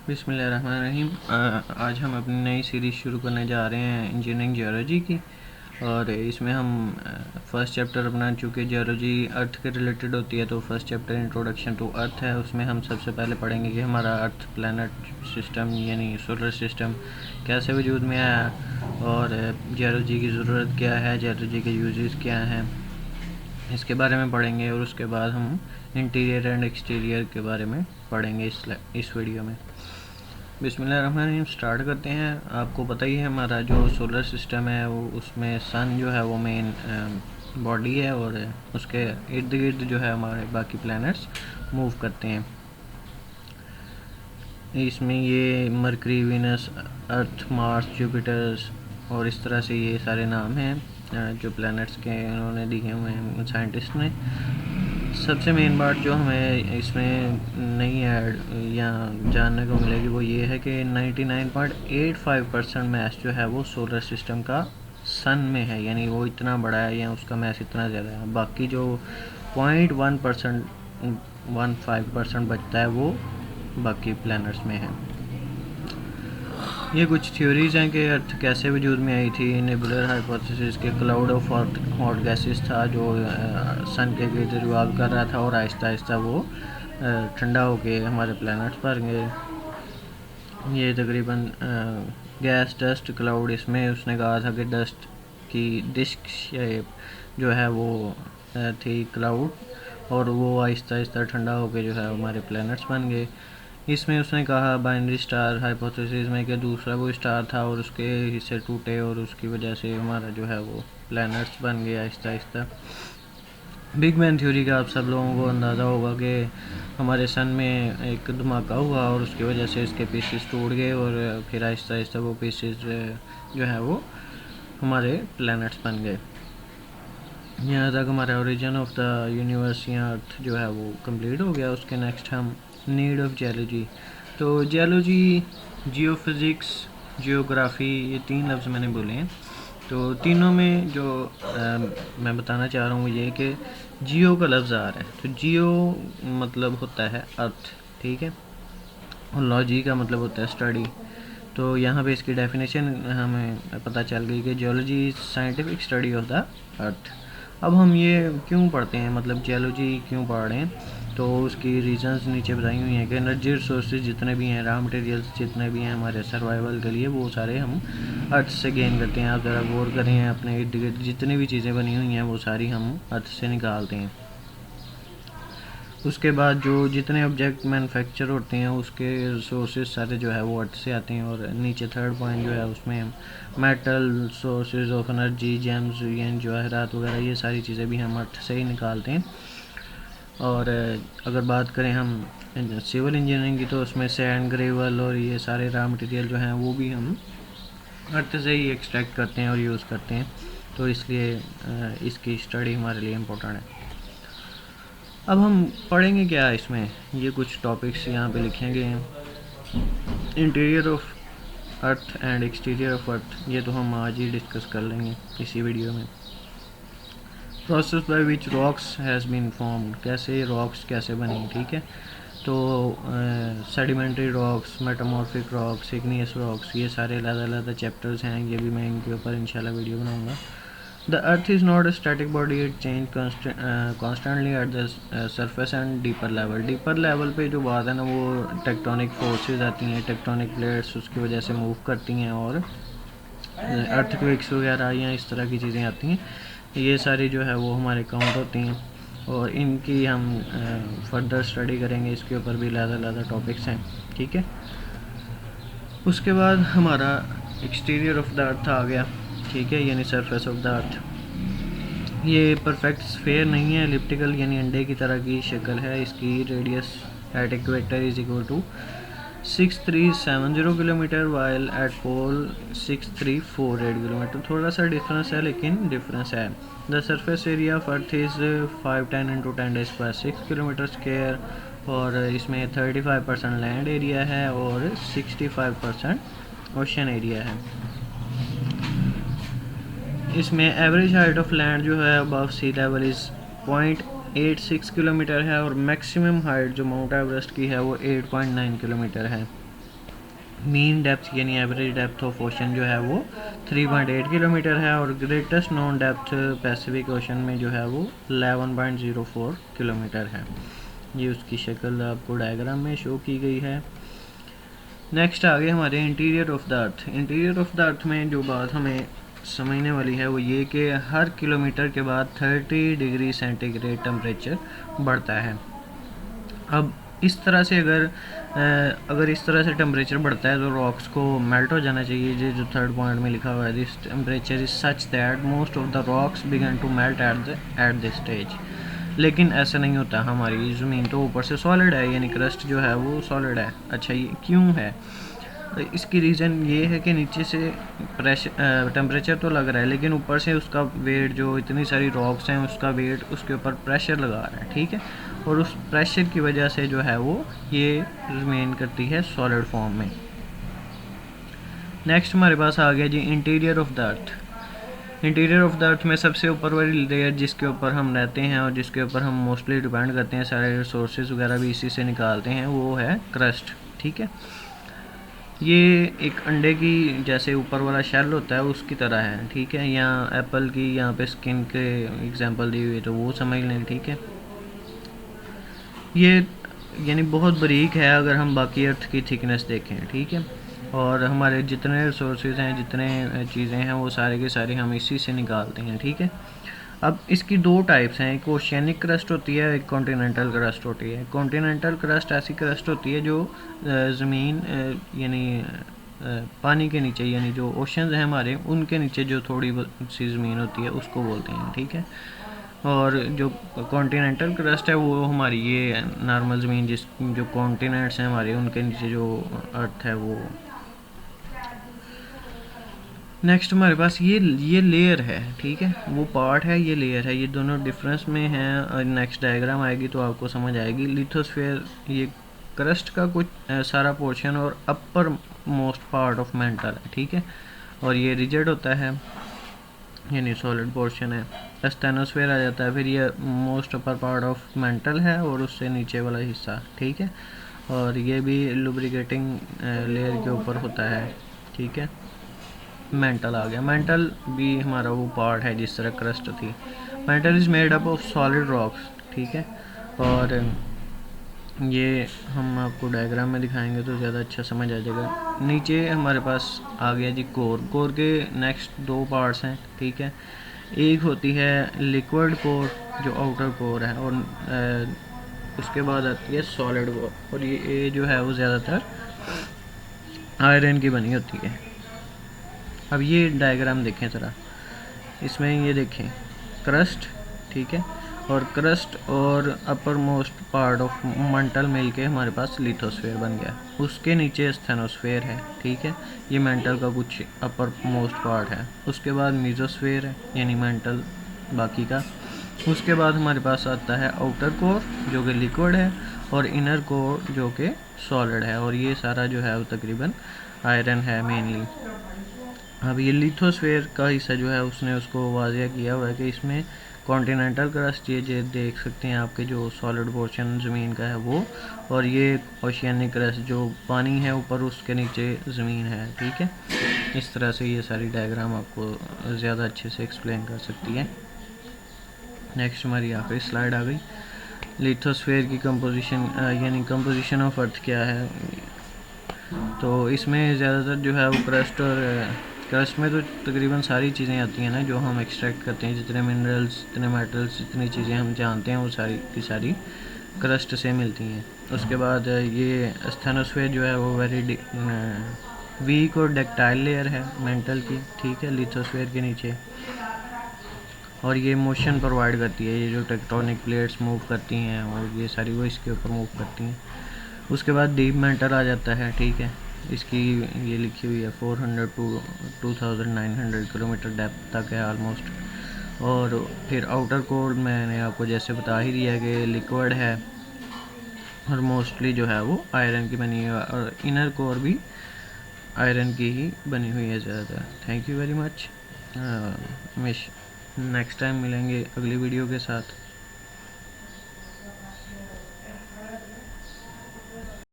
बिस्मिल्लाहिर्रहमानिर्रहीम। आज हम अपनी नई सीरीज़ शुरू करने जा रहे हैं इंजीनियरिंग जियोलॉजी की। और इसमें हम फर्स्ट चैप्टर अपना, चूँकि जियोलॉजी अर्थ के रिलेटेड होती है, तो first chapter introduction to earth है। उसमें हम सबसे पहले पढ़ेंगे कि हमारा अर्थ प्लैनेट सिस्टम यानी सोलर सिस्टम कैसे वजूद में आया, और जियोलॉजी की ज़रूरत क्या है, जियोलॉजी के यूजेस क्या हैं, इसके बारे में पढ़ेंगे। और उसके बाद हम इंटीरियर एंड एक्सटीरियर के बारे में पढ़ेंगे इस वीडियो में। बिस्मिल्लाहिर्रहमानिर्रहीम, स्टार्ट करते हैं। आपको पता ही है हमारा जो सोलर सिस्टम है वो, उसमें सन जो है वो मेन बॉडी है, और उसके इर्द गिर्द जो है हमारे बाकी प्लैनेट्स मूव करते हैं। इसमें ये मरकरी, वीनस, अर्थ, मार्स, जुपिटर्स और इस तरह से ये सारे नाम हैं जो प्लैनेट्स के उन्होंने दिए हुए हैं साइंटिस्ट ने। सबसे मेन बात जो हमें इसमें नई ऐड या जानने को मिलेगी वो ये है कि 99.85% मैस जो है वो सोलर सिस्टम का सन में है, यानी वो इतना बड़ा है या उसका मैस इतना ज़्यादा है। बाकी जो 0.1% बचता है वो बाकी प्लैनेट्स में है। ये कुछ थ्योरीज हैं कि अर्थ कैसे वजूद में आई थी। नेबुलर हाइपोथेसिस के क्लाउड ऑफ हॉट गैसेस था जो सन के गिर्द रिवॉल्व कर रहा था, और आहिस्ता आहिस्ता वो ठंडा होके हमारे प्लैनेट्स पर गए। ये तकरीबन गैस, डस्ट, क्लाउड, इसमें उसने कहा था कि डस्ट की डिस्क शेप जो है वो थी क्लाउड, और वो आहिस्ता आहिस्ता ठंडा होके जो है हमारे प्लैनेट्स बन गए। इसमें उसने कहा बाइनरी स्टार हाइपोथेसिस में कि दूसरा वो स्टार था और उसके हिस्से टूटे, और उसकी वजह से हमारा जो है वो प्लैनेट्स बन गया Aahista Aahista. Big bang theory का आप सब लोगों को अंदाज़ा होगा कि हमारे सन में एक धमाका हुआ और उसकी वजह से इसके पीसेस टूट गए, और फिर आहिस्ता आहिस्ता वो पीसेस जो है वो हमारे प्लैनेट्स बन गए। यहाँ तक हमारा ओरिजिन ऑफ द यूनिवर्स या अर्थ जो है वो कंप्लीट हो गया। उसके नेक्स्ट हम नीड ऑफ जियोलॉजी। तो जियोलॉजी, जियोफिज़िक्स, जियोग्राफी, ये तीन लफ्ज़ मैंने बोले हैं। तो तीनों में जो मैं बताना चाह रहा हूँ ये कि जियो का लफ्ज़ आ रहा है। तो जियो मतलब होता है अर्थ, ठीक है, और लॉजी का मतलब होता है स्टडी। तो यहाँ पे इसकी डेफिनेशन हमें पता चल गई कि geology is scientific study of the अर्थ। अब हम ये क्यों पढ़ते हैं, मतलब जियोलॉजी क्यों पढ़ रहे हैं, तो उसकी रीजंस नीचे बताई हुई हैं कि एनर्जी रिसोर्सेज जितने भी हैं, रॉ मटेरियल्स जितने भी हैं हमारे सर्वाइवल के लिए, वो सारे हम अर्थ से गेन करते हैं। आप ज़रा गौर करें, अपने इर्द गिर्द जितनी भी चीज़ें बनी हुई हैं वो सारी हम अर्थ से निकालते हैं। उसके बाद जो जितने ऑब्जेक्ट मैन्युफैक्चर होते हैं उसके रिसोर्सेज सारे जो है वो अर्थ से आते हैं। और नीचे थर्ड पॉइंट जो है उसमें metal, sources of energy, James, जवाहरात वगैरह, ये सारी चीज़ें भी हम अर्थ से ही निकालते हैं। और अगर बात करें हम सिविल इंजीनियरिंग की, तो उसमें सैंड, ग्रेवल और ये सारे रॉ मटेरियल जो हैं वो भी हम अर्थ से ही एक्सट्रैक्ट करते हैं और यूज़ करते हैं। तो इसलिए इसकी स्टडी हमारे लिए इम्पोर्टेंट है। अब हम पढ़ेंगे क्या इसमें, ये कुछ टॉपिक्स यहाँ पे लिखे गए हैं। Interior of earth and exterior of earth, ये तो हम आज ही डिस्कस कर लेंगे इसी वीडियो में। Process by which rocks has been formed, कैसे रॉक्स कैसे बनी, ठीक है। तो sedimentary rocks, metamorphic rocks, igneous rocks, ये सारे अलग अलग चैप्टर्स हैं। ये भी मैं इनके ऊपर इंशाल्लाह वीडियो बनाऊँगा। The Earth is not a static body; it changes constantly at the surface and deeper level. Deeper level पे जो बात है ना, वो टेक्टोनिक फोर्सेस आती हैं, टेक्टोनिक प्लेट्स उसकी वजह से मूव करती हैं, और अर्थक्वेक्स वगैरह या इस तरह की चीज़ें आती हैं। ये सारी जो है वो हमारे काउंट होती हैं, और इनकी हम फर्दर स्टडी करेंगे। इसके ऊपर भी अलग टॉपिक्स हैं, ठीक है। उसके बाद हमारा एक्सटीरियर ऑफ द अर्थ आ गया, ठीक है, यानी सरफेस ऑफ द अर्थ। ये परफेक्ट स्फेयर नहीं है, एलिप्टिकल यानी अंडे की तरह की शक्ल है। इसकी radius at equator is equal to 6370 kilometre, while at pole 6348 kilometre. थोड़ा सा डिफरेंस है, लेकिन डिफरेंस है। The surface area of earth is 510 into 10⁻², 6 kilometre square, और इसमें 35% लैंड एरिया है और 65% ओशन एरिया है। इसमें एवरेज हाइट ऑफ लैंड जो है above sea level is 0.86 kilometre है, और मैक्सिमम हाइट जो माउंट एवरेस्ट की है वो 8.9 किलोमीटर है। मीन डेप्थ यानी एवरेज डेप्थ ऑफ ओशन जो है वो 3.8 किलोमीटर है, और greatest known depth Pacific Ocean में जो है वो 11.04 किलोमीटर है। ये उसकी शक्ल आपको डायग्राम में शो की गई है। नेक्स्ट आगे हमारे interior of the earth. Interior of the earth में जो बात हमें समझने वाली है वो ये कि हर किलोमीटर के बाद 30 डिग्री सेंटीग्रेड टेम्परेचर बढ़ता है। अब इस तरह से अगर इस तरह से टेम्परेचर बढ़ता है तो रॉक्स को मेल्ट हो जाना चाहिए। ये जो थर्ड पॉइंट में लिखा हुआ है, this temperature is such that most of the rocks begin to melt at this stage. लेकिन ऐसा नहीं होता, हमारी ज़मीन तो ऊपर से सॉलिड है, यानी क्रस्ट जो है वो सॉलिड है। अच्छा, ये क्यों है? इसकी रीज़न ये है कि नीचे से प्रेशर टेम्परेचर तो लग रहा है, लेकिन ऊपर से उसका वेट, जो इतनी सारी रॉक्स हैं उसका वेट उसके ऊपर प्रेशर लगा रहा है, ठीक है। और उस प्रेशर की वजह से जो है वो ये रिमेन करती है सॉलिड फॉर्म में। नेक्स्ट हमारे पास आ गया जी interior of the earth. Interior of the earth में सबसे ऊपर वाली लेयर जिसके ऊपर हम रहते हैं और जिसके ऊपर हम मोस्टली डिपेंड करते हैं, सारे रिसोर्सेज वगैरह भी इसी से निकालते हैं, वो है क्रस्ट, ठीक है। ये एक अंडे की जैसे ऊपर वाला शेल होता है उसकी तरह है, ठीक है। यहाँ एप्पल की यहाँ पे स्किन के एग्जांपल दी हुई है तो वो समझ लें, ठीक है। ये यानी बहुत बारीक है अगर हम बाकी अर्थ की थिकनेस देखें, ठीक है। और हमारे जितने रिसोर्सेज हैं, जितने चीज़ें हैं, वो सारे के सारे हम इसी से निकालते हैं, ठीक है। अब इसकी दो टाइप्स हैं, एक ओशियनिक क्रस्ट होती है, एक कॉन्टिनेंटल क्रस्ट होती है। कॉन्टिनेंटल क्रस्ट ऐसी क्रस्ट होती है जो ज़मीन यानी पानी के नीचे, यानी जो ओशंस हैं हमारे, उनके नीचे जो थोड़ी सी ज़मीन होती है उसको बोलते हैं, ठीक है। और जो कॉन्टिनेंटल क्रस्ट है वो हमारी ये नॉर्मल ज़मीन, जिस जो कॉन्टिनेंट्स हैं हमारे उनके नीचे जो अर्थ है वो। नेक्स्ट हमारे पास ये लेयर है, ठीक है, वो पार्ट है, ये लेयर है, ये दोनों डिफरेंस में हैं। नेक्स्ट डायग्राम आएगी तो आपको समझ आएगी। लिथोस्फीयर ये क्रस्ट का कुछ सारा पोर्शन और upper most part of mental है, ठीक है। और ये रिजिड होता है यानी सॉलिड पोर्शन है। स्टेनोस्फीयर आ जाता है, फिर ये most upper part of mental है और उससे नीचे वाला हिस्सा, ठीक है। और ये भी लुब्रिकेटिंग लेयर के ऊपर होता है, ठीक है। मेंटल आ गया। मेंटल भी हमारा वो पार्ट है जिस तरह क्रस्ट थी। Mental is made up of solid rocks, ठीक है। और ये हम आपको डायग्राम में दिखाएंगे तो ज़्यादा अच्छा समझ आ जाएगा। नीचे हमारे पास आ गया जी कोर। कोर के नेक्स्ट दो पार्ट्स हैं, ठीक है। एक होती है लिक्विड कोर जो आउटर कोर है, और उसके बाद आती है सॉलिड कोर, और ये जो है वो ज़्यादातर आयरन की बनी होती है। अब ये डायग्राम देखें ज़रा, इसमें ये देखें क्रस्ट, ठीक है, और क्रस्ट और upper most part of mantle मिल के हमारे पास लिथोस्फीयर बन गया। उसके नीचे स्टेनोस्फीयर है, ठीक है, ये मेंटल का कुछ अपर मोस्ट पार्ट है। उसके बाद मीजोस्फीयर है यानी मेंटल बाकी का। उसके बाद हमारे पास आता है आउटर कोर जो कि लिक्विड है, और इनर कोर जो कि सॉलिड है, और ये सारा जो है वो तकरीबन आयरन है मेनली। अब ये लिथोस्फीयर का हिस्सा जो है उसने उसको वाज़िया किया हुआ है कि इसमें कॉन्टिनेंटल क्रस्ट ये देख सकते हैं आपके जो सॉलिड पोर्शन ज़मीन का है वो, और ये ओशियनिक क्रस्ट जो पानी है ऊपर उसके नीचे ज़मीन है, ठीक है। इस तरह से ये सारी डायग्राम आपको ज़्यादा अच्छे से एक्सप्लेन कर सकती है। नेक्स्ट हमारी आखिरी स्लाइड आ गई। लिथोस्फीयर की कंपोजिशन यानी कंपोजिशन ऑफ अर्थ क्या है। तो इसमें ज़्यादातर जो है वो क्रस्ट में तो तकरीबन सारी चीज़ें आती हैं ना जो हम एक्सट्रैक्ट करते हैं, जितने मिनरल्स, जितने मेटल्स, जितनी चीज़ें हम जानते हैं वो सारी की सारी क्रस्ट से मिलती हैं। उसके बाद ये स्टेनोस्फीयर जो है वो वेरी वीक और डक्टाइल लेयर है मेंटल की, ठीक है, लिथोस्फीयर के नीचे। और ये मोशन प्रोवाइड करती है, ये जो टेक्टोनिक प्लेट्स मूव करती हैं और ये सारी वो इसके ऊपर मूव करती हैं। उसके बाद डीप मेंटल आ जाता है, ठीक है, इसकी ये लिखी हुई है 400 to 2900 किलोमीटर डेप्थ तक है ऑलमोस्ट। और फिर आउटर कोर मैंने आपको जैसे बता ही दिया कि लिक्विड है और मोस्टली जो है वो आयरन की बनी है, और इनर कोर भी आयरन की ही बनी हुई है ज़्यादातर। Thank you very much. Next time मिलेंगे अगली वीडियो के साथ।